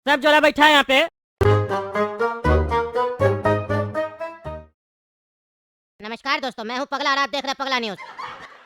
सब जोड़ा बैठा है यहाँ पे। नमस्कार दोस्तों, मैं हूं पगला और आप देख रहे हैं पगला न्यूज।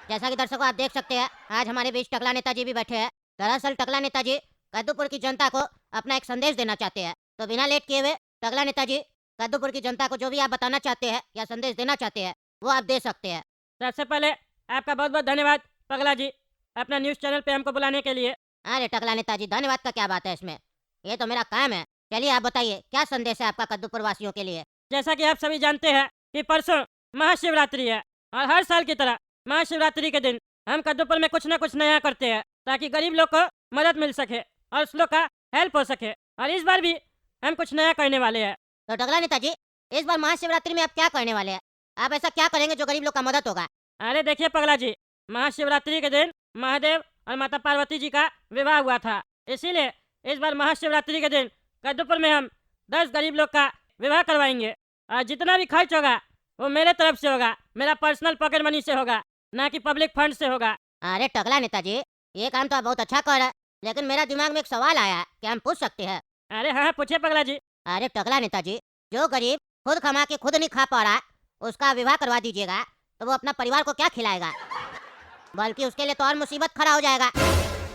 जैसा कि दर्शकों आप देख सकते हैं, आज हमारे बीच टकला नेताजी भी बैठे हैं। दरअसल टकला नेताजी कद्दूपुर की जनता को अपना एक संदेश देना चाहते हैं। तो बिना लेट किए हुए टकला नेताजी कद्दूपुर की जनता को जो भी आप बताना चाहते हैं या संदेश देना चाहते हैं वो आप दे सकते हैं। सबसे पहले आपका बहुत बहुत धन्यवाद पगला जी, अपना न्यूज़ चैनल पे हमको बुलाने के लिए। अरे टकला नेताजी, धन्यवाद का क्या बात है इसमें, ये तो मेरा काम है। चलिए आप बताइए, क्या संदेश है आपका कद्दूपुर वासियों के लिए। जैसा कि आप सभी जानते हैं कि परसों महाशिवरात्रि है और हर साल की तरह महाशिवरात्रि के दिन हम कद्दूपुर में कुछ न कुछ नया करते हैं ताकि गरीब लोग को मदद मिल सके और उस लोग का हेल्प हो सके। और इस बार भी हम कुछ नया करने वाले हैं। तो टकला नेताजी, इस बार महाशिवरात्रि में आप क्या करने वाले हैं? आप ऐसा क्या करेंगे जो गरीब लोग का मदद होगा? अरे देखिए पगला जी, महाशिवरात्रि के दिन महादेव और माता पार्वती जी का विवाह हुआ था, इसीलिए इस बार महाशिवरात्रि के दिन कद्दूपुर में हम 10 गरीब लोग का विवाह करवाएंगे। और जितना भी खर्च होगा वो मेरे तरफ से होगा, मेरा पर्सनल पॉकेट मनी से होगा, ना कि पब्लिक फंड से होगा। अरे टकला नेताजी, ये काम तो आप बहुत अच्छा कर रहे हैं, लेकिन मेरा दिमाग में एक सवाल आया है, क्या हम पूछ सकते हैं? अरे हाँ पूछिए पगला जी। अरे टकला नेताजी, जो गरीब खुद कमा के खुद नहीं खा पा रहा, उसका विवाह करवा दीजिएगा तो वो अपना परिवार को क्या खिलाएगा? बल्कि उसके लिए तो और मुसीबत खड़ा हो जाएगा।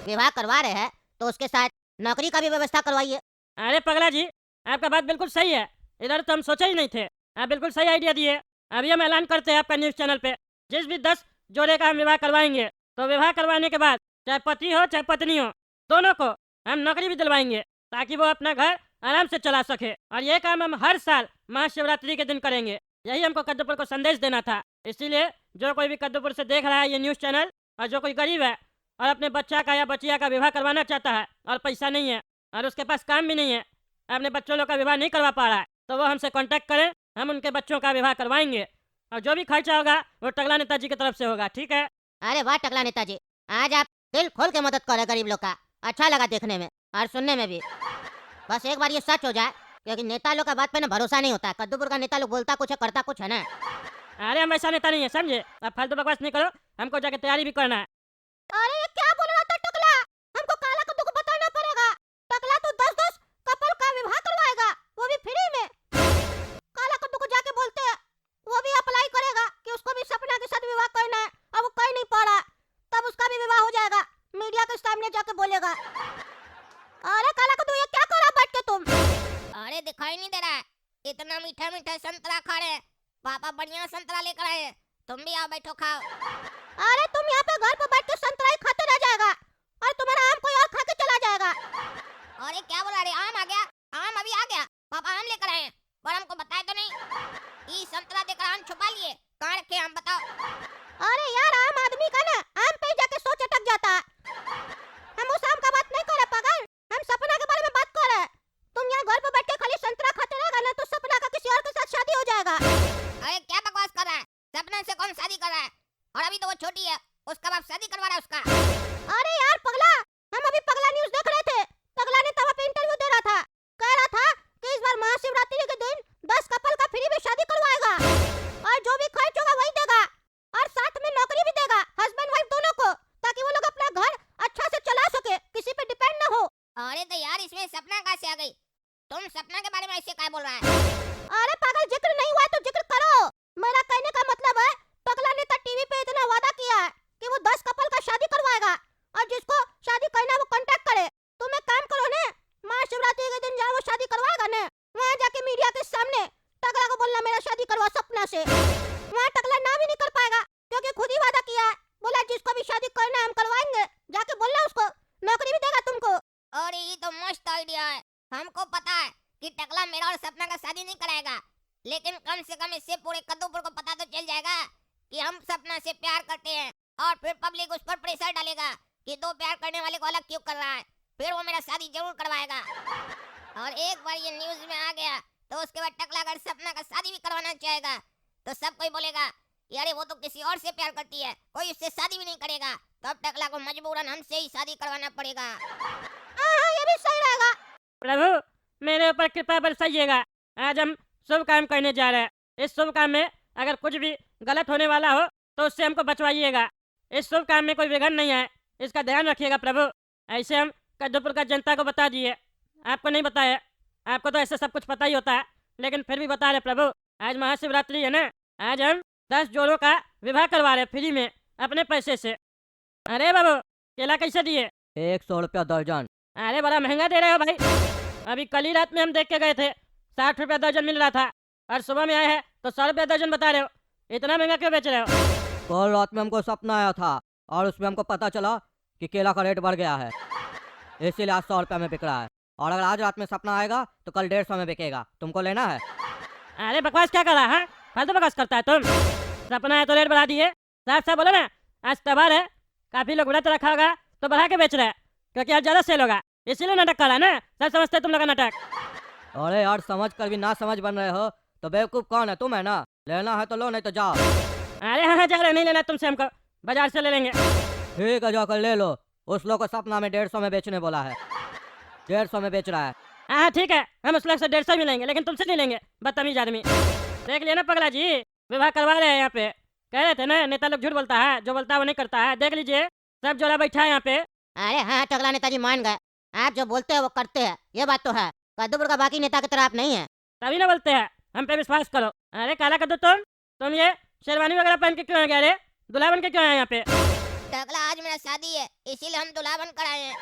विवाह करवा रहे हैं तो उसके साथ नौकरी का भी व्यवस्था करवाइए। अरे पगला जी, आपका बात बिल्कुल सही है, इधर तो हम सोचे ही नहीं थे। आप बिल्कुल सही आइडिया दिए। अभी हम ऐलान करते हैं आपका न्यूज़ चैनल पे, जिस भी 10 जोड़े का हम विवाह करवाएंगे तो विवाह करवाने के बाद चाहे पति हो चाहे पत्नी हो, दोनों को हम नौकरी भी दिलवाएंगे ताकि वो अपना घर आराम से चला सके। और ये काम हम हर साल महाशिवरात्रि के दिन करेंगे। यही हमको कद्दूपुर को संदेश देना था। इसीलिए जो कोई भी कद्दूपुर से देख रहा है ये न्यूज़ चैनल, और जो कोई गरीब है और अपने बच्चा का या बचिया का विवाह करवाना चाहता है और पैसा नहीं है और उसके पास काम भी नहीं है, अपने बच्चों लोग का विवाह नहीं करवा पा रहा है, तो वो हमसे कांटेक्ट करें, हम उनके बच्चों का विवाह करवाएंगे। और जो भी खर्चा होगा वो टकला नेताजी की तरफ से होगा, ठीक है? अरे वाह टकला नेताजी, आज आप दिल खोल के मदद कर रहे गरीब लोग का। अच्छा लगा देखने में और सुनने में भी। बस एक बार ये सच हो जाए, क्योंकि नेता लोग का बात पे ना भरोसा नहीं होता है। कद्दूपुर का नेता लोग बोलता कुछ है करता कुछ है ना। अरे हम ऐसा नेता नहीं है, समझे? अब फालतू बकवास नहीं करो, हमको जाके तैयारी भी करना है। अरे ये क्या बोल रहा था टकला? हमको काला कद्दू को बताना पड़ेगा। टकला तो 10-10 कपल का विवाह करवाएगा, वो भी फ्री में। काला कद्दू को जाके बोलते हैं, वो भी अप्लाई करेगा कि उसको भी सपना के साथ विवाह करना है और वो कर नहीं पा रहा, तब उसका भी विवाह हो जाएगा। मीडिया के सामने जाके बोलेगा। अरे काला कद्दू, ये क्या कर रहा बैठ के तुम? अरे दिखाई नहीं दे रहा है? इतना मीठा मीठा संतरा खा रहे हैं। पापा बढ़िया संतरा लेकर आए हैं, तुम भी आओ बैठो खाओ। अरे तुम यहाँ पे घर पे बैठ के संतरा ही खाते रह जाएगा और तुम्हारा आम कोई और खा के चला जाएगा। अरे क्या बोला रे, आम आ गया? आम अभी आ गया, पापा आम लेकर आए हैं पर हमको बताए तो नहीं। ये संतरा देकर आम छुपा लिए, कहाँ रखे आम बताओ। अरे यार, आम आदमी का ना आम पे ही जाके सोच अटक जाता है। हम उस आम का बात नहीं कर रहे पागल, हम सपना के बारे में बात कर रहे हैं। तुम यहाँ घर पे बैठ के खाली संतरा खाते रहेगा ना तो सपना का किसी और के साथ शादी हो जाएगा। अरे क्या बकवास कर रहा है? सपना से कौन शादी कर रहा है? और अभी तो वो छोटी है, उसका बाप शादी करवा रहा है उसका। अरे यार पगला, हम अभी पगला न्यूज देख रहे थे। पगला ने तब पे इंटरव्यू दे रहा था, कह रहा था कि इस बार महाशिवरात्रि के दिन 10 कपल का फ्री में शादी करवाएगा और जो भी खर्च होगा वही देगा और साथ में नौकरी भी देगा हस्बैंड वाइफ दोनों को, ताकि वो लोग अपना घर अच्छा से चला सके, किसी पे डिपेंड ना हो। अरे तो यार इसमें सपना कहाँ से आ गई? तुम सपना के बारे में ऐसे क्या बोल रहा है? अरे पागल, जिक्र नहीं हुआ तो जिक्र करो। मेरा कहने का मतलब है, पगला ने तो टीवी पे इतना वादा किया है कि वो 10 कपल का शादी करवाएगा और जिसको शादी करना वो कांटेक्ट करे। तुम एक काम करो ना, महाशिवरात्रि के दिन जहाँ वो शादी करवाएगा ना, वहाँ जाके मीडिया के सामने टकला को बोलना मेरा शादी करवा सपना से। वहाँ टकला ना भी नहीं कर पाएगा क्योंकि खुद ही वादा किया है, बोला जिसको भी शादी करना है हम करवाएंगे। जाके बोलना उसको, नौकरी भी देगा तुमको। अरे ये तो मस्त आइडिया है। हमको पता है कि टकला मेरा और सपना का शादी नहीं कराएगा, लेकिन कम से कम इससे पूरे कद्दूपुर को पता तो चल जाएगा कि हम सपना से प्यार करते हैं और फिर पब्लिक उस पर प्रेशर डालेगा कि दो प्यार करने वाले को अलग क्यों कर रहा है। फिर वो मेरा शादी जरूर करवाएगा। और एक बार ये न्यूज में आ गया तो उसके बाद टकला अगर सपना का शादी भी करवाना चाहेगा तो सब कोई बोलेगा कि अरे वो तो किसी और से प्यार करती है, कोई उससे शादी भी नहीं करेगा। तो अब टकला को मजबूरन हमसे ही शादी करवाना पड़ेगा। हाँ, ये भी सही रहेगा। प्रभु मेरे ऊपर कृपा बरसाइएगा। आज हम शुभ काम करने जा रहे हैं। इस शुभ काम में अगर कुछ भी गलत होने वाला हो तो उससे हमको बचवाइएगा। इस शुभ काम में कोई विघ्न नहीं है, इसका ध्यान रखिएगा प्रभु। ऐसे हम कद्दूपुर का जनता को बता दिए। आपको नहीं बताया, आपको तो ऐसे सब कुछ पता ही होता है, लेकिन फिर भी बता रहे प्रभु, आज महाशिवरात्रि है ना, आज हम 10 जोड़ों का विवाह करवा रहे फ्री में अपने पैसे से। अरे बाबू, केला कैसे दिए? 100 रुपया दर्जन। अरे बड़ा महंगा दे रहे हो भाई। अभी कल ही रात में हम देख के गए थे, 60 रुपया दर्जन मिल रहा था, और सुबह में आए हैं तो 100 रुपया दर्जन बता रहे हो। इतना महंगा क्यों बेच रहे हो? कल रात में हमको सपना आया था और उसमें हमको पता चला कि केला का रेट बढ़ गया है, इसीलिए आज 100 रुपया में बिक रहा है। और अगर आज रात में सपना आएगा तो कल 150 में बिकेगा। तुमको लेना है? अरे बकवास क्या कर रहा है? फालतू बकवास करता है तुम। सपना है तो रेट बढ़ा दिए, साफ साफ बोलो ना। आज त्योहार है, काफी लोग व्रत रखा होगा तो बढ़ा के बेच रहे हैं, क्योंकि आज ज्यादा सेल होगा, इसीलिए नाटक कर रहा है ना। सब समझते तुम लोग का नाटक। अरे यार, समझ कर भी ना समझ बन रहे हो तो बेवकूफ कौन है? तुम है ना। लेना है तो लो, नहीं तो जाओ। अरे हाँ जा रहे, नहीं लेना तुमसे, हमको बाजार से ले लेंगे। ठीक है, जाकर ले लो। उस लोग को सपना में 150 में बेचने बोला है, 150 में बेच रहा है। हाँ ठीक है, हम उस लोग से 150 भी लेंगे, लेकिन तुमसे नहीं लेंगे, बदतमीज आदमी। देख लिया ना पगला जी, विवाह करवा रहे हैं यहाँ पे। कह रहे थे ना नेता लोग झूठ बोलता है, जो बोलता है वो नहीं करता है। देख लीजिए, सब जोड़ा बैठा है यहाँ पे। अरे हाँ टकला नेताजी मान गए, आप जो बोलते हैं वो करते हैं, ये बात तो है। कद्दूपुर का बाकी नेता की तरह आप नहीं है। तभी ना बोलते हैं, हम पे विश्वास करो। अरे काला कद्दू, तुम ये शेरवानी वगैरह पहन के क्यों आ गया रे? दूल्हा बन के क्यों आए यहाँ पे? टकला आज मेरा शादी है, इसीलिए हम दूल्हा बन कर आए हैं।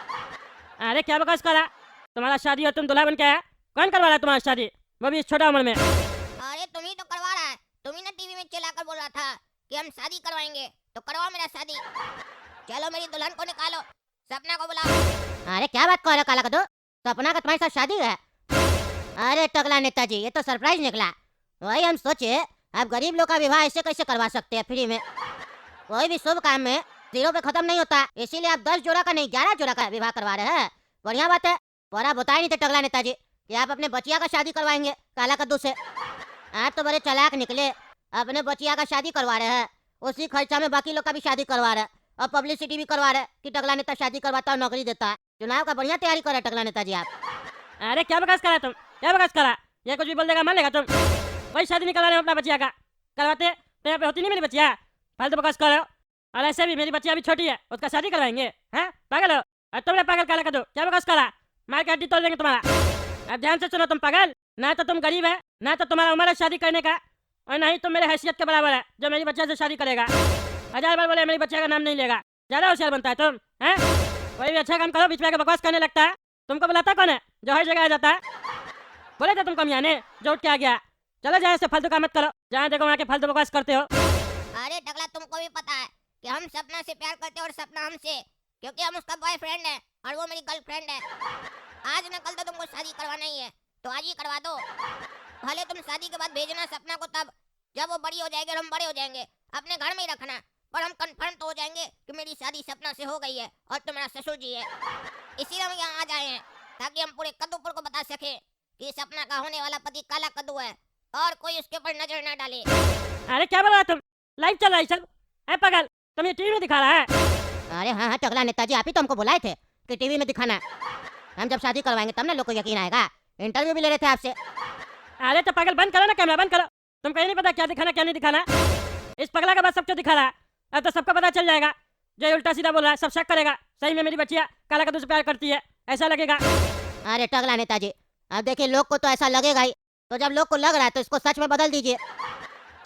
अरे क्या बकवास करा? तुम्हारा शादी हो, तुम दूल्हा बन के आया? कौन करवा रहा है तुम्हारी शादी, वो भी इस छोटा उम्र में? अरे तुम ही तो करवा रहा है, तुम ही ना टीवी में चिल्लाकर बोल रहा था कि हम शादी करवाएंगे, तो करवाओ मेरा शादी। चलो मेरी दुल्हन को निकालो, सपना को बुलाओ। अरे क्या बात कर रहे हो काला कद्दू, सपना का तुम्हारे साथ शादी है? अरे टकला नेताजी, ये तो सरप्राइज निकला। वही हम सोचे आप गरीब लोग का विवाह ऐसे कैसे करवा सकते हैं फ्री में। कोई भी शुभ काम में जीरो पे खत्म नहीं होता, इसीलिए आप 10 जोड़ा का नहीं 11 जोड़ा का विवाह करवा रहे हैं। बढ़िया बात है, पर आप बताए नहीं थे टकला नेताजी कि आप अपने बचिया का शादी करवाएंगे काला कद्दू से। आप तो बड़े चालाक निकले, अपने बचिया का शादी करवा रहे हैं, उसी खर्चा में बाकी लोग का भी शादी करवा रहे हैं, और पब्लिसिटी भी करवा रहे हैं कि टकला नेता शादी करवाता है, नौकरी देता है। चुनाव का बढ़िया तैयारी कर रहे हैं टकला नेताजी आप। अरे क्या बकवास करा तुम, क्या बकवास करा? ये कुछ भी बोल देगा मान लेगा तुम? कोई शादी नहीं करवा रहे हो अपना बचिया का, करवाते तो यहाँ पे होती नहीं मेरी बचिया। फालतू बकवास कर रहे हो। और ऐसे भी मेरी बच्चिया भी छोटी है, उसका शादी करवाएंगे? हैं पागल हो? और तुमने पागल काला कर दो, क्या बकवास करा? मार के हड्डी तोड़ देंगे तुम्हारा। अब ध्यान से सुनो तुम पागल, ना तो तुम गरीब है, ना तो तुम्हारा उम्र है शादी करने का, और ना ही तुम मेरे हैसियत के बराबर है जो मेरी बच्चिया से शादी करेगा। 1000 बार बोले मेरी बच्चिया का नाम नहीं लेगा। ज्यादा होशियार बनता है तुम, हैं? कोई भी अच्छा काम करो, बीच में आके बकवास करने लगता है। तुमको बुलाता कौन है जो हर जगह आ जाता है? बोले थे तुमको मियाँ ने, जो उठ के आ गया। चलो जहाँ से फालतू काम मत करो, जहाँ देखो वहाँ के फालतू बकवास करते हो। अरे टकला, तुमको भी पता है कि हम सपना से प्यार करते हैं और सपना हमसे, क्योंकि हम उसका बॉयफ्रेंड है और वो मेरी गर्लफ्रेंड है। आज न कल तो तुमको शादी करवाना ही है, तो आज ही करवा दो। भले तुम शादी के बाद भेजना सपना को, तब जब वो बड़ी हो जाएगी और हम बड़े हो जाएंगे अपने घर में ही रखना, पर हम कंफर्म तो हो जाएंगे कि मेरी शादी सपना से हो गई है और तुम मेरा ससुर जी है। इसीलिए हम यहाँ आ जाए हैं, ताकि हम पूरे कद्दूपुर को बता सके कि सपना का होने वाला पति काला कद्दू है और कोई उसके ऊपर नजर न डाले। अरे क्या बोल रहा तुम? लाइव चल रहा है सब। है पागल, तुम ये टीवी में दिखा रहा है? अरे हाँ हाँ टकला नेताजी, आप ही तो हमको बुलाए थे कि टीवी में दिखाना। हम जब शादी करवाएंगे तब ना लोग को यकीन आएगा। इंटरव्यू भी ले रहे थे आपसे। अरे तो पागल बंद करो ना, कैमरा बंद करो। तुमको ये नहीं पता क्या दिखाना क्या नहीं दिखाना? इस पगला का बात सब क्यों दिखा रहा है? अब तो सबको पता चल जाएगा। जो ये उल्टा सीधा बोल रहा है सब शक करेगा, सही में मेरी बच्चिया काला कद्दू से प्यार करती है, ऐसा लगेगा। अरे टकला नेताजी, अब देखिए लोग को तो ऐसा लगेगा ही, तो जब लोग को लग रहा है तो इसको सच में बदल दीजिए।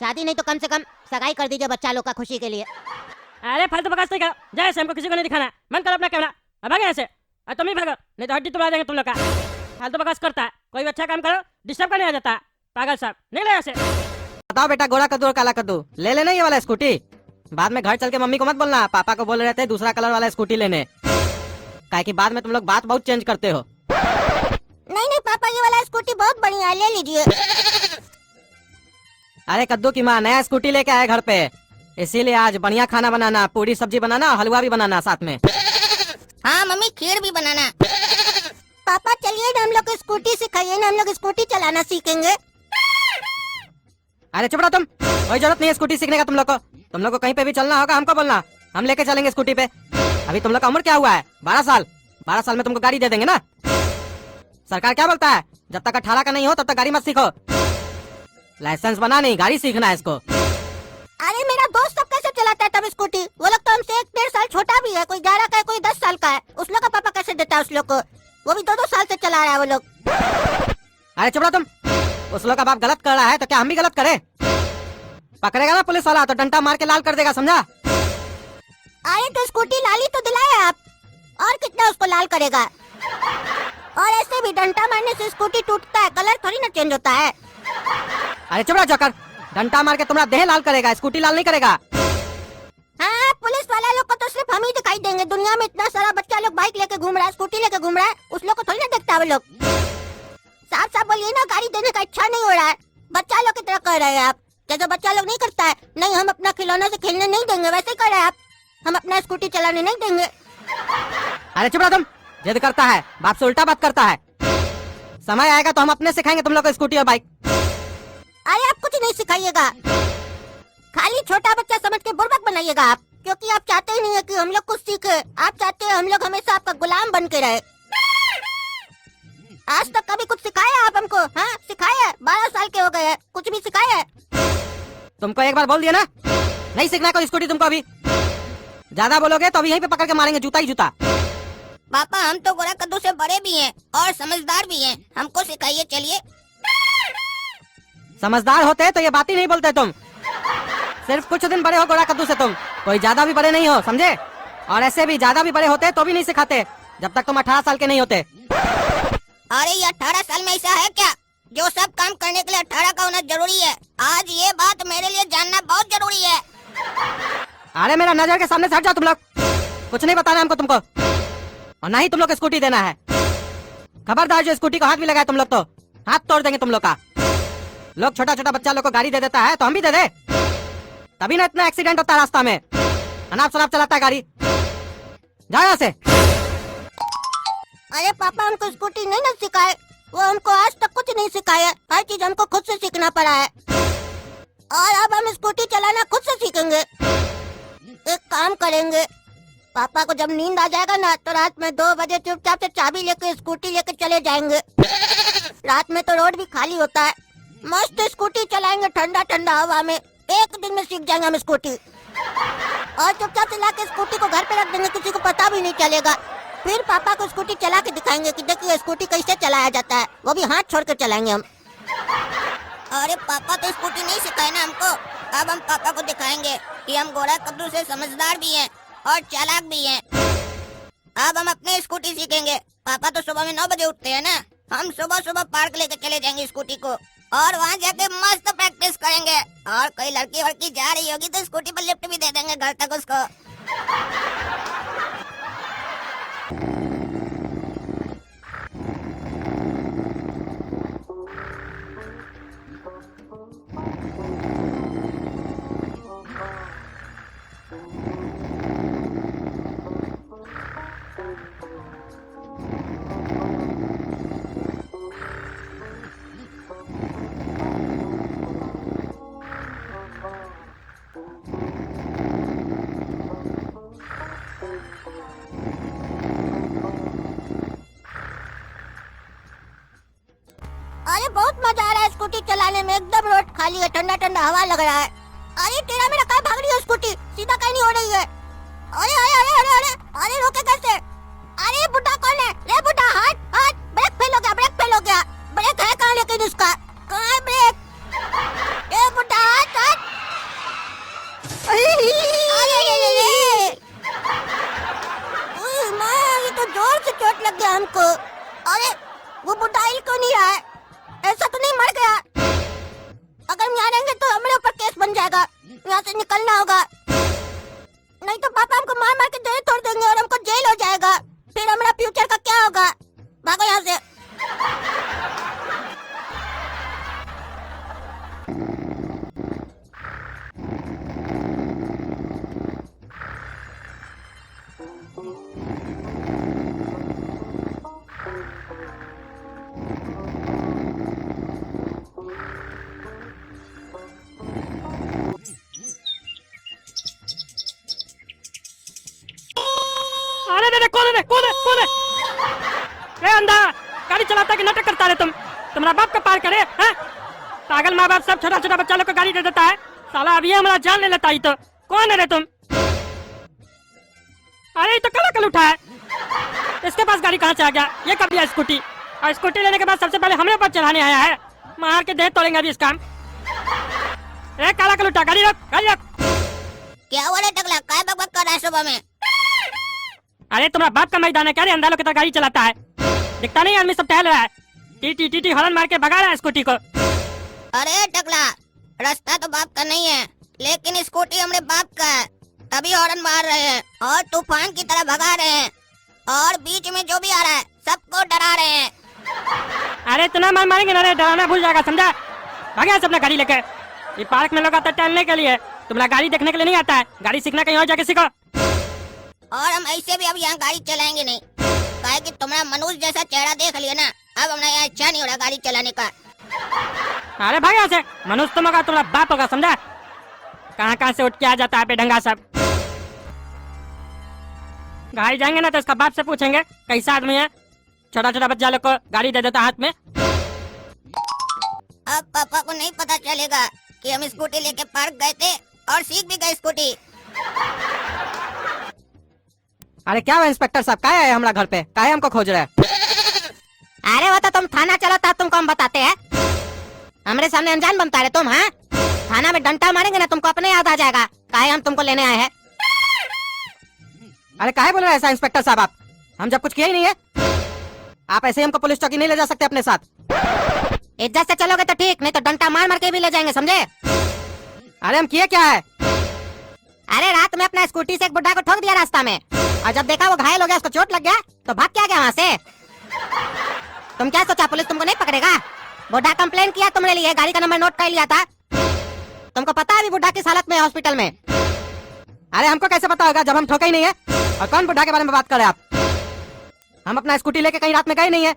शादी नहीं तो कम से कम सगाई कर दीजिए बच्चा लोग का खुशी के लिए। अरे फालतू बकवास नहीं करो, जाए से हमको किसी को नहीं दिखाना। बंद करो अपना कैमरा, अब भागो यहाँ से। और तुम ही भागो, नहीं तो हड्डी तोड़ा देंगे तुम लोग का। फालतू बकवास करता है, कोई भी अच्छा काम करो डिस्टर्ब करने आ जाता है। पागल साहब, निकलो यहाँ से। बताओ बेटा, गोरा कद्दू और काला कद्दू ले लेना ये वाला स्कूटी। बाद में घर चल के मम्मी को मत बोलना पापा को बोल रहे थे दूसरा कलर वाला स्कूटी लेने, काहे कि बाद में तुम लोग बात बहुत चेंज करते हो। नहीं नहीं पापा, ये वाला स्कूटी बहुत बढ़िया है, ले लीजिए। अरे कद्दू की माँ नया स्कूटी लेके आए घर पे, इसीलिए आज बढ़िया खाना बनाना, पूरी सब्जी बनाना और हलवा भी बनाना साथ में। हाँ मम्मी, खीर भी बनाना। पापा चलिए ना, हम लोग को स्कूटी सिखाइए ना, हम लोग स्कूटी चलाना सीखेंगे। अरे चुप रहो तुम, कोई जरूरत नहीं है स्कूटी सीखने का तुम लोग को। तुम लोग को कहीं पे भी चलना होगा हमको बोलना, हम लेके चलेंगे स्कूटी पे। अभी तुम लोग का उम्र क्या हुआ है? 12 साल। 12 साल में तुमको गाड़ी दे देंगे ना। सरकार क्या बोलता है, जब तक 18 का नहीं हो तब तक गाड़ी मत सीखो। लाइसेंस बना नहीं, गाड़ी सीखना है इसको। अरे मेरा दोस्त सब कैसे चलाता है तब स्कूटी? वो लोग तो हमसे 1-1.5 साल छोटा भी है, कोई 11 का है कोई 10 साल का है। उस लोग का पापा कैसे देता है उस लोग को? वो भी 2-2 साल से चला रहा है वो लोग। अरे चुप रहो तुम। उस लोग का बाप गलत कर रहा है तो क्या हम भी गलत करें? पकड़ेगा ना पुलिस वाला तो डंडा मार के लाल कर देगा, समझा? अरे तो स्कूटी लाली तो दिलाए आप, और कितना उसको लाल करेगा? और ऐसे भी डंडा मारने से स्कूटी टूटता है, कलर थोड़ी ना चेंज होता है। अरे चुप रहो जोकर। डंडा मार के तुम्हारा देह लाल करेगा, स्कूटी लाल नहीं करेगा। हाँ, पुलिस वाला लोग को तो सिर्फ हम ही दिखाई देंगे। दुनिया में इतना सारा बच्चा लोग बाइक लेके घूम रहा है, स्कूटी लेके घूम रहा है, उस लोग को थोड़ी ना देखता है वो लोग। साफ साफ बोलिए ना, गाड़ी देने का इच्छा नहीं हो रहा है। बच्चा लोग की तरह कह रहे हैं आप, जैसे बच्चा लोग नहीं करता है। नहीं, हम अपना खिलौना से खेलने नहीं देंगे, वैसे ही कर रहे हैं आप। हम अपना स्कूटी चलाने नहीं देंगे। अरे चुप रहो तुम। जिद करता है, बाप से उल्टा बात करता है। समय आएगा तो हम अपने सिखाएंगे तुम लोग को स्कूटी और बाइक। अरे आप कुछ नहीं सिखाइएगा, खाली छोटा बच्चा समझ के बुर्बक बनाइएगा आप, क्योंकि आप चाहते ही नहीं है कि हम लोग कुछ सीखे। आप चाहते हैं हम लोग हमेशा आपका गुलाम बन के रहे। आज तक कभी कुछ सिखाया आप हमको? हाँ, सिखाया? 12 साल के हो गए हैं, कुछ भी सिखाया? तुमको एक बार बोल दिया ना, नहीं सीखना कोई स्कूटी तुमको। अभी ज्यादा बोलोगे तो अभी यहीं पे पकड़ के मारेंगे, जूता ही जूता। पापा हम तो गोरा कद्दू से बड़े भी हैं और समझदार भी हैं, हमको सिखाइए चलिए। समझदार होते तो ये बात ही नहीं बोलते तुम। सिर्फ कुछ दिन बड़े हो गोरा कद्दू से तुम, कोई ज्यादा भी बड़े नहीं हो, समझे? और ऐसे भी ज्यादा भी बड़े होते तो भी नहीं सिखाते जब तक तुम 18 साल के नहीं होते। अरे ये 18 साल में ऐसा है क्या जो सब काम करने के लिए 18 का होना जरूरी है? आज ये बात मेरे लिए जानना बहुत जरूरी है। अरे मेरा नजर के सामने से हट जाओ तुम लोग। कुछ नहीं बताना हमको तुमको, और ना ही तुम लोग को स्कूटी देना है। खबरदार, जो स्कूटी को हाथ भी लगाए तुम लोग तो हाथ तोड़ देंगे तुम लोग का। लोग छोटा छोटा बच्चा लोग को गाड़ी दे देता है तो हम भी दे दे, तभी ना इतना एक्सीडेंट होता है रास्ता में। अनाप शनाप चलाता है गाड़ी, जाओ यहाँ से। अरे पापा हमको स्कूटी नहीं ना सिखाए, वो हमको आज तक कुछ नहीं सिखाया। हर चीज हमको खुद से सीखना पड़ा है, और अब हम स्कूटी चलाना खुद से सीखेंगे। एक काम करेंगे, पापा को जब नींद आ जाएगा ना तो रात में 2 बजे चुपचाप से चाबी लेके स्कूटी लेके चले जाएंगे। रात में तो रोड भी खाली होता है, मस्त स्कूटी चलाएंगे ठंडा ठंडा हवा में। 1 दिन में सीख जाएंगे हम स्कूटी, और चुपचाप से लाके स्कूटी को घर पे रख देंगे, किसी को पता भी नहीं चलेगा। फिर पापा को स्कूटी चला के दिखाएंगे कि देखिए स्कूटी कैसे चलाया जाता है, वो भी हाथ छोड़ कर चलाएंगे हम। अरे पापा तो स्कूटी नहीं सिखाए ना हमको, अब हम पापा को दिखाएंगे कि हम गोरा कद्दू से समझदार भी हैं और चालाक भी हैं। अब हम अपने स्कूटी सीखेंगे। पापा तो सुबह में 9 बजे उठते हैं ना, हम सुबह सुबह पार्क लेके चले जाएंगे स्कूटी को, और वहाँ जाके मस्त प्रैक्टिस करेंगे। और कोई लड़की वड़की जा रही होगी तो स्कूटी पर लिफ्ट भी दे देंगे घर तक उसको। अरे बहुत मजा आ रहा है स्कूटी चलाने में, एकदम रोड खाली है, ठंडा ठंडा हवा लग रहा है। अरे तेरा मेरा कहाँ भाग रही है स्कूटी, सीधा कहीं नहीं हो रही है। अरे अरे अरे अरे अरे अरे रोके कैसे? अरे बुड्ढा कौन है? रे बुड्ढा, हट हट, ब्रेक फेल हो गया, ब्रेक फेल हो गया। ब्रेक है कहाँ लेकिन उसका, कहाँ है ब्रेक? ए बुड्ढा हट हट। अरे माँ, ये तो जोर से चोट लग गया हमको। अरे वो बुड्ढा हिल क्यों नहीं रहा है? ऐसा तो नहीं मर गया? अगर हम यहाँ रहेंगे तो हमारे ऊपर केस बन जाएगा, यहाँ से निकलना होगा, नहीं तो पापा हमको मार मार के जेल छोड़ देंगे और हमको जेल हो जाएगा। फिर हमारा फ्यूचर का क्या होगा? भागो यहाँ से। अरे कौन है, कौन है, कौन है? ए अंधा, गाड़ी चलाता कि नाटक करता है तुम? तुम्हारा बाप का पार करे हैं? पागल माँ बाप सब छोटा छोटा बच्चा लोग को गाड़ी दे देता है, साला अभी हमारा जान ले लेता ही। तो कौन है रे तुम? अरे ये तो कल उठा है, इसके पास गाड़ी कहाँ से आ गया? ये कब लिया स्कूटी? और स्कूटी लेने के बाद सबसे पहले हमें ऊपर चढ़ाने आया है। मार के देह तोड़ेंगे अभी इस काम। ए काला कलूटा, गाड़ी रख, गाड़ी रख। क्या हुआ रे टकला, काय बकबक कर रहा है सुबह में? अरे तुम्हारा बाप का मैदान है क्या रे? अंधा की तरह गाड़ी चलाता है, दिखता नहीं? आदमी सब टहल रहा है, टी टी हॉर्न मार के भगा रहा है स्कूटी को। अरे टकला, रास्ता तो बाप का नहीं है, लेकिन स्कूटी हमारे बाप का है, तभी हॉर्न मार रहे हैं और तूफान की तरह भगा रहे हैं, और बीच में जो भी आ रहा है सबको डरा रहे हैं। अरे इतना मार मारेंगे ना रे, डराना भूल जाएगा, समझा? भाग यहाँ से अपना गाड़ी लेके। ये पार्क में लोग आते हैं टहलने के लिए, तुम्हारा गाड़ी देखने के लिए नहीं आता है। गाड़ी सीखना कहीं और जाके सीखो। और हम ऐसे भी अब यहाँ गाड़ी चलाएंगे नहीं, काहे कि तुम्हारा मनुष्य जैसा चेहरा देख लिया ना, अब हमारा यहाँ इच्छा नहीं हो रहा गाड़ी चलाने का। अरे भाग यहाँ से, मनुष्य तुम होगा, तुम्हारा बाप होगा, समझा? कहाँ कहाँ से उठ के आ जाता है बेढंगा सब। गाड़ी जाएंगे ना तो इसका बाप से पूछेंगे कैसा आदमी है। छोटा छोटा बच्चा लोग को गाड़ी दे देता हाथ में। अब पापा को नहीं पता चलेगा कि हम स्कूटी लेके पार्क गए थे और सीख भी गए स्कूटी। अरे क्या हुआ इंस्पेक्टर साहब, क्या है हमारा घर पे, क्या हमको खोज रहे हैं? अरे वो तो तुम थाना चलो था, तुमको हम बताते हैं। हमारे सामने अनजान बनता है तुम, हाँ? थाना में डंडा मारेंगे ना तुमको अपने याद आ जाएगा काहे हम तुमको लेने आए हैं। अरे काहे बोल रहे हैं ऐसा इंस्पेक्टर साहब आप? हम जब कुछ किया ही नहीं है। आप ऐसे ही हमको पुलिस चौकी नहीं ले जा सकते अपने साथ। इज्जत से चलोगे तो ठीक, नहीं तो डंडा मार मार के भी ले जाएंगे, समझे? अरे हम किए क्या है? अरे रात में अपना स्कूटी से एक बुढ़ा को ठोक दिया रास्ता में, और जब देखा वो घायल हो गया, उसको चोट लग गया, तो भाग के आ गया वहाँ से। तुम क्या सोचा पुलिस तुमको नहीं पकड़ेगा? बुढ़ा कंप्लेन किया तुम्हारे लिए, गाड़ी का नंबर नोट कर लिया था। तुमको पता है अभी बुढ़ा किस हालत में है हॉस्पिटल में? अरे हमको कैसे पता होगा जब हम ठोके ही नहीं है? और कौन बुढ़ा के बारे में बात कर रहे हैं आप? हम अपना स्कूटी लेके कहीं रात में गए नहीं है,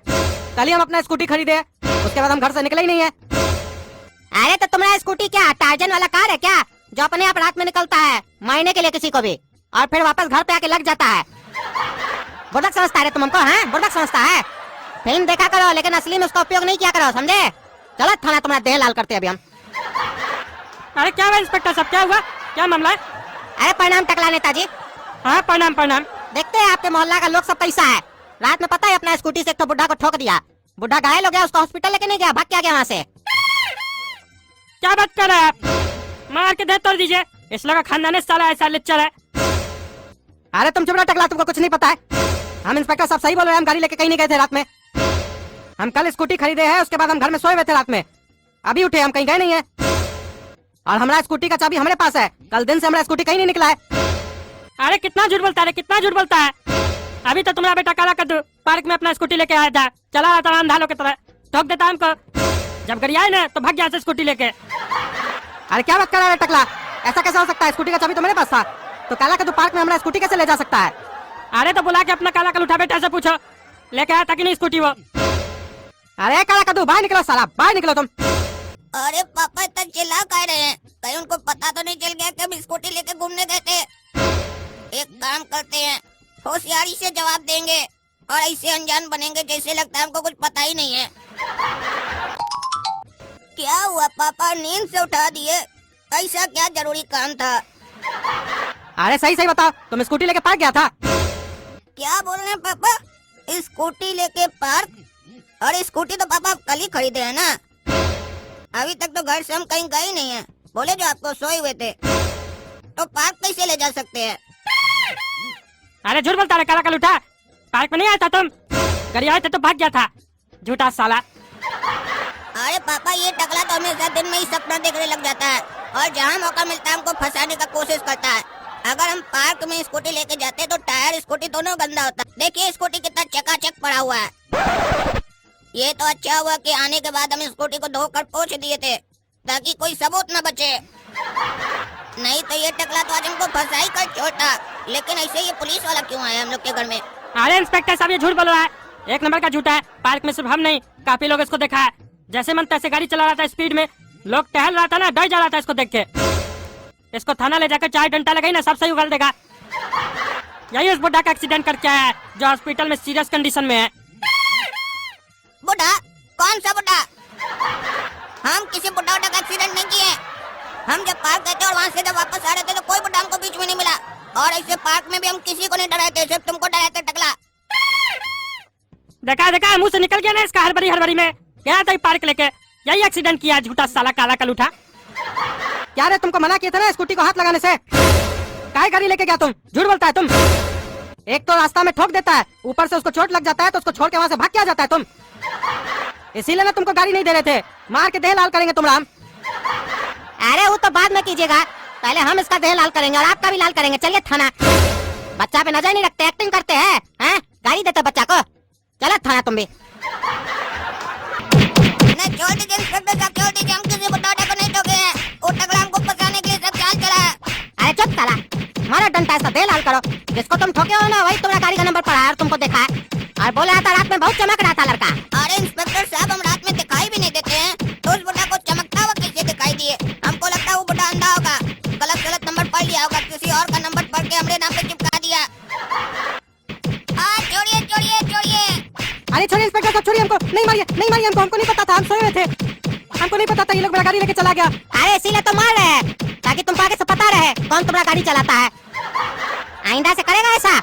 कल ही हम अपना स्कूटी खरीदे, उसके बाद हम घर से निकले ही नहीं है। अरे तो तुम्हारा स्कूटी क्या टार्जन वाला कार है क्या, जो अपने आप रात में निकलता है महीने के लिए किसी को भी, और फिर वापस घर पे आके लग जाता है? बुढ़क समझता है तुम हमको, हाँ? बुढ़क समझता है? फिल्म देखा करो, लेकिन असली में उसका उपयोग नहीं किया करो, समझे? चलो थाना तुम्हारा देह लाल करते अभी हम। अरे क्या हुआ इंस्पेक्टर साहब, क्या हुआ, क्या मामला है? अरे प्रणाम टकला नेताजी। हाँ प्रणाम प्रणाम। देखते हैं आपके मोहल्ला का लोग सब कैसा है। रात में पता है अपना स्कूटी से एक तो बुढ़ा को ठोक दिया, बुढ़ा घायल हो गया, उसको हॉस्पिटल लेके नहीं गया, भाग के आ गया वहाँ से। क्या बात कर रहे हैं आप? मार के देह तोड़ दीजिए, इस लोग का खानदान साला ऐसा लिच्चर है। अरे तुम चुप रहो टकला, तुमको कुछ नहीं पता है। हम इंस्पेक्टर साहब सही बोल रहे हैं, हम गाड़ी लेके कहीं नहीं गए थे रात में। हम कल स्कूटी खरीदे हैं, उसके बाद हम घर में सोए हुए थे रात में, अभी उठे, हम कहीं गए नहीं है। और हमारा स्कूटी का चाबी हमारे पास है, कल दिन से हमारा स्कूटी कहीं नहीं निकला है। अरे कितना झूठ बोलता है, कितना झूठ बोलता है। अभी तो तुम्हारा बेटा काला कद्दू पार्क में अपना स्कूटी लेके आया था, चला रहा था अंधालों की तरह, ठोक देता हमको। जब गाड़ी आई ना तो भाग गया से स्कूटी लेके। अरे क्या बात कर रहा है टकला, ऐसा कैसा हो सकता है? स्कूटी का चाबी तो मेरे पास था, तो काला कद्दू पार्क में हमारा स्कूटी कैसे ले जा सकता है? अरे तो बुला के अपना काला कल उठा बेटा से पूछो, लेके आया था कि नहीं स्कूटी वो। अरे काला कद्दू बाहर निकलो साला, बाहर निकलो तुम। अरे पापा इतना चिल्ला कह रहे हैं, कहीं उनको पता तो नहीं चल गया कि हम स्कूटी लेके घूमने गए थे? एक काम करते हैं, होशियारी से जवाब देंगे और ऐसे अनजान बनेंगे जैसे लगता है हमको कुछ पता ही नहीं है। क्या हुआ पापा, नींद से उठा दिए? ऐसा क्या जरूरी काम था? अरे सही सही बताओ, तुम स्कूटी लेके पार्क गया था? क्या बोल रहे हैं पापा, स्कूटी लेके पार्क? और स्कूटी तो पापा आप कल ही खरीदे हैं ना, अभी तक तो घर से हम कहीं गए नहीं है। बोले जो आपको सोए हुए थे, तो पार्क कैसे ले जा सकते हैं? अरे झूठ बोलता है काला कल उठा, पार्क में नहीं आया था तुम, गाड़ी आए थे तो भाग गया था, झूठा साला। अरे पापा ये टकला तो हमेशा दिन में ही सपना देखने लग जाता है, और जहाँ मौका मिलता है हमको फंसाने का कोशिश करता है। अगर हम पार्क में स्कूटी लेके जाते तो टायर स्कूटी दोनों गंदा होता। देखिए स्कूटी कितना चकाचक पड़ा हुआ है। ये तो अच्छा हुआ कि आने के बाद हम स्कूटी को धोकर पोंछ दिए थे, ताकि कोई सबूत न बचे, नहीं तो ये टकला तो आज हमको फंसा ही कर छोड़ता। लेकिन ऐसे ये पुलिस वाला क्यों आया हम लोग के घर में? अरे इंस्पेक्टर साहब ये झूठ बोल रहा है, एक नंबर का झूठा है। पार्क में सिर्फ हम नहीं, काफी लोग इसको देखा है, जैसे मन तैसे गाड़ी चला रहा था स्पीड में, लोग टहल रहा था ना, डर जा रहा था इसको देख के। इसको थाना ले जाकर 4 डंडा लगाई ना, सब सही उगल देगा। यही उस बुढ़ा का एक्सीडेंट करके आया है जो हॉस्पिटल में सीरियस कंडीशन में है। बुढ़ा? कौन सा बुढ़ा? हम किसी बुढ़ा का एक्सीडेंट नहीं किए। हम जब पार्क गए थे और वहाँ से जब वापस आ रहे थे तो कोई बुढ़ा हमको बीच में नहीं मिला, और ऐसे पार्क में भी हम किसी को नहीं डराए थे, सिर्फ तुमको डराए थे टकला। देखा देखा मुंह से निकल गया ना इसका हड़बड़ी में। गया था पार्क लेके, यही एक्सीडेंट किया झूठा साला काला कलूठा। क्या रे, तुमको मना किया था ना स्कूटी को हाथ लगाने से, काहे गाड़ी लेके गया तुम? झूठ बोलता है तुम। एक तो रास्ता में ठोक देता है, ऊपर से उसको चोट लग जाता है तो उसको छोड़ के वहाँ से भाग के आ जाता है तुम। इसीलिए ना तुमको गाड़ी नहीं दे रहे थे, मार के देह लाल करेंगे तुम राम। अरे वो तो बाद में कीजिएगा, पहले हम इसका देह लाल करेंगे और आपका भी लाल करेंगे। चलिए थाना। बच्चा पे नजर नहीं रखते, एक्टिंग करते हैं, गाड़ी देते बच्चा को। चलो थाना तुम भी। नहीं छोड़ दीजिए इंस्पेक्टर साहब, छोड़ दीजिए, हम किसी बुढ़ाटे को नहीं ठोके हैं। वो टकला हमको फंसाने के लिए सब चाल चला है। अरे चुप साला, मारो डंडा, इसका देह लाल करो। जिसको तुम ठोके हो ना वही तुम्हारा गाड़ी का नंबर पड़ा है और तुमको देखा है और बोला था रात में बहुत चमक रहा था लड़का। अरे इंस्पेक्टर साहब, हम रात में दिखाई भी नहीं देते हैं, तो उस बुढ़ा को चमकता हुआ कैसे दिखाई दिए? हमको लगता है वो बुढ़ा अंधा होगा, गलत नंबर पढ़ लिया होगा, किसी और का नंबर पढ़ के हमारे नाम पे चिपका दिया। छोड़िए छोड़िए छोड़िए। अरे छोड़िए इंस्पेक्टर साहब, छोड़िए हमको, नहीं मारिए हमको, हमको नहीं पता था, हम सोए हुए थे, हमको नहीं पता था ये लोग मेरा गाड़ी लेके चला गया। अरे इसीलिए तो मार रहे हैं, ताकि तुमको आगे से पता रहे कौन तुम्हारा गाड़ी चलाता है। आइंदा से करेगा ऐसा?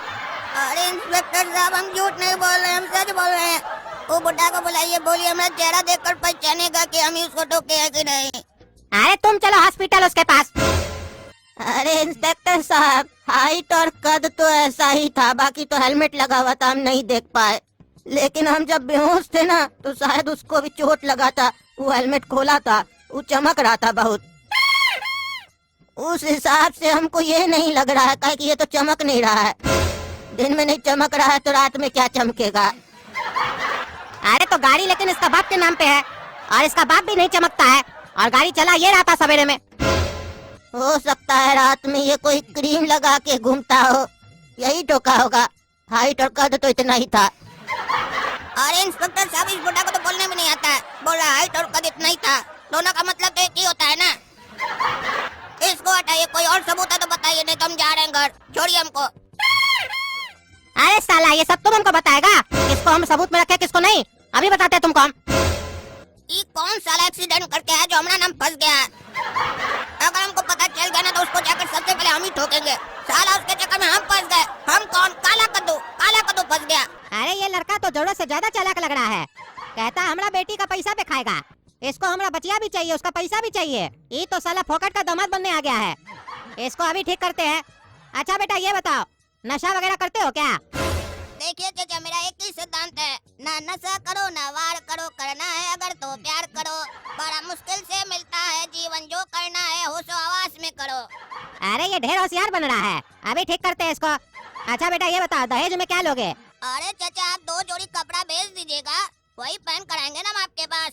अरे इंस्पेक्टर साहब, हम झूठ नहीं बोल रहे, हम सच बोल रहे हैं। वो बुढ़ा को बुलाइए, बोलिए हमारा चेहरा देखकर पहचानेगा कि हम उसको ठोके हैं कि नहीं। अरे तुम चलो हॉस्पिटल उसके पास। अरे इंस्पेक्टर साहब, हाइट और कद तो ऐसा ही था, बाकी तो हेलमेट लगा हुआ था, हम नहीं देख पाए। लेकिन हम जब बेहोश थे ना तो शायद उसको भी चोट लगा था, वो हेलमेट खोला था, वो चमक रहा था बहुत। उस हिसाब से हमको ये नहीं लग रहा है कि ये तो चमक नहीं रहा है। दिन में नहीं चमक रहा है तो रात में क्या चमकेगा? अरे तो गाड़ी लेकिन इसका बाप के नाम पे है और इसका बाप भी नहीं चमकता है और गाड़ी चला ये रहा था सवेरे में। हो सकता है रात में ये कोई क्रीम लगा के घूमता हो, यही ठोका होगा। हाइट और कद तो इतना ही था। अरे इंस्पेक्टर साहब, इस बुढ़ा को तो बोलने भी नहीं आता है, बोल रहा हाइट और कद इतना ही था। दोनों का मतलब तो एक ही होता है ना। इसको हटाइए, कोई और सबूत है तो बताइए, नहीं तो हम जा रहे हैं घर, छोड़िए हमको। अरे साला, ये सब तुम हमको बताएगा किसको हम सबूत में रखे किसको नहीं? अभी बताते तुमको हम। ये कौन साला एक्सीडेंट करके है जो हमारा नाम फंस गया है? अगर हमको पता चल गया ना तो उसको जाकर सबसे पहले हम ही ठोकेंगे। साला उसके चक्कर में हम फंस गए। हम कौन? काला कद्दू फंस गया। अरे ये लड़का तो जरूरत से ज्यादा चालाक लग रहा है, कहता हमारा बेटी का पैसा पे खाएगा, इसको हमारा बचिया भी चाहिए, उसका पैसा भी चाहिए। ये तो साला फोकट का दामाद बनने आ गया है, इसको अभी ठीक करते हैं। अच्छा बेटा ये बताओ, नशा वगैरह करते हो क्या? देखिए चाचा, मेरा एक ही सिद्धांत है, ना नशा करो ना वार करो, करना है अगर तो प्यार करो। बड़ा मुश्किल से मिलता है जीवन, जो करना है होशो हवास में करो। अरे ये ढेर होशियार बन रहा है, अभी ठीक करते हैं इसको। अच्छा बेटा ये बताओ, दहेज में क्या लोगे? अरे चाचा, आप 2 जोड़ी कपड़ा भेज दीजिएगा, वही पहन कर आएंगे ना हम आपके पास।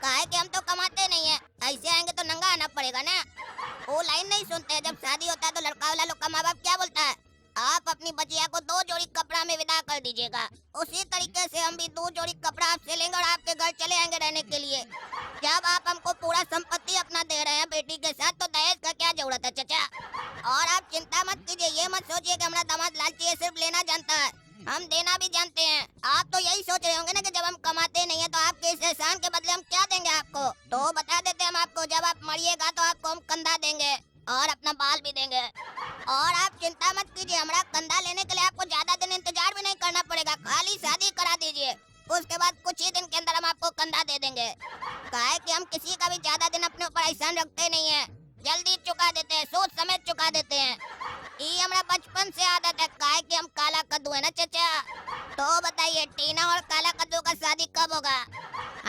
काहे कि हम तो कमाते नहीं है, ऐसे आएंगे तो नंगा आना पड़ेगा ना। वो लाइन नहीं सुनते, जब शादी होता है तो लड़का वाला लोग का माँ बाप क्या बोलता है, आप अपनी बचिया को 2 जोड़ी कपड़ा में विदा कर दीजिएगा। उसी तरीके से हम भी 2 जोड़ी कपड़ा आपसे लेंगे और आपके घर चले आएंगे रहने के लिए। जब आप हमको पूरा संपत्ति अपना दे रहे हैं बेटी के साथ, तो दहेज का क्या जरूरत है चाचा? और आप चिंता मत कीजिए, ये मत सोचिए कि हमारा दामाद लालची है, सिर्फ लेना जानता है, हम देना भी जानते हैं। आप तो यही सोच रहे होंगे ना कि जब हम कमाते नहीं है तो आपके इस एहसान के बदले हम क्या देंगे आपको। तो बता देते हम आपको, जब आप मरिएगा तो आपको हम कंधा देंगे और अपना बाल भी देंगे। और आप चिंता मत कीजिए, हमारा कंधा लेने के लिए आपको ज्यादा दिन इंतजार भी नहीं करना पड़ेगा, खाली शादी करा दीजिए, उसके बाद कुछ ही दिन के अंदर हम आपको कंधा दे देंगे। काहे कि हम किसी का भी ज्यादा दिन अपने ऊपर एहसान रखते नहीं है, जल्दी चुका देते हैं, सोच समझ चुका देते हैं। ये हमारा बचपन से आदत है। काहे कि हम काला कद्दू है ना चाचा। तो बताइए, टीना और काला कद्दू का शादी कब होगा?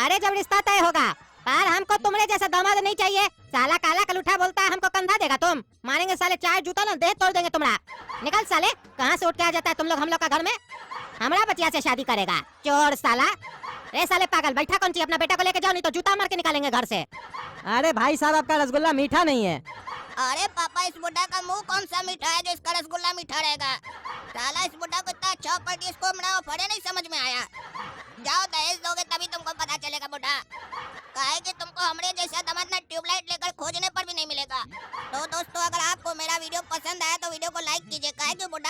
अरे जब रिश्ता तय होगा, पर हमको तुम्हारे जैसा दामाद नहीं चाहिए। साला काला कलूठा बोलता है हमको कंधा देगा, तुम मारेंगे साले, चार जूता ना देह तोड़ देंगे तुम्हारा। निकल साले, कहाँ से उठ के आ जाता है तुम लोग हम लोग का घर में? हमारा बचिया से शादी करेगा, चोर साला। रे साले पागल, बैठा कौन सी? अपना बेटा को लेके जाओ, नहीं तो जूता मार के निकालेंगे घर से। अरे भाई साहब, आपका रसगुल्ला मीठा नहीं है। अरे पापा, इस बुढ़ा का मुंह कौन सा मीठा है जो इसका रसगुल्ला मीठा रहेगा? साला इस बुढ़ा को इतना अच्छा पड़ी, इसको हमारा फड़े नहीं समझ में आया। जाओ दहेज दोगे तभी तुमको पता चलेगा बुढ़ा। काहे कि तुमको हमरे जैसा दामाद ना ट्यूबलाइट लेकर खोजने पर भी नहीं मिलेगा। तो दोस्तों, अगर आपको मेरा वीडियो पसंद आया तो वीडियो को लाइक कीजिए, काहे कि बुढ़ा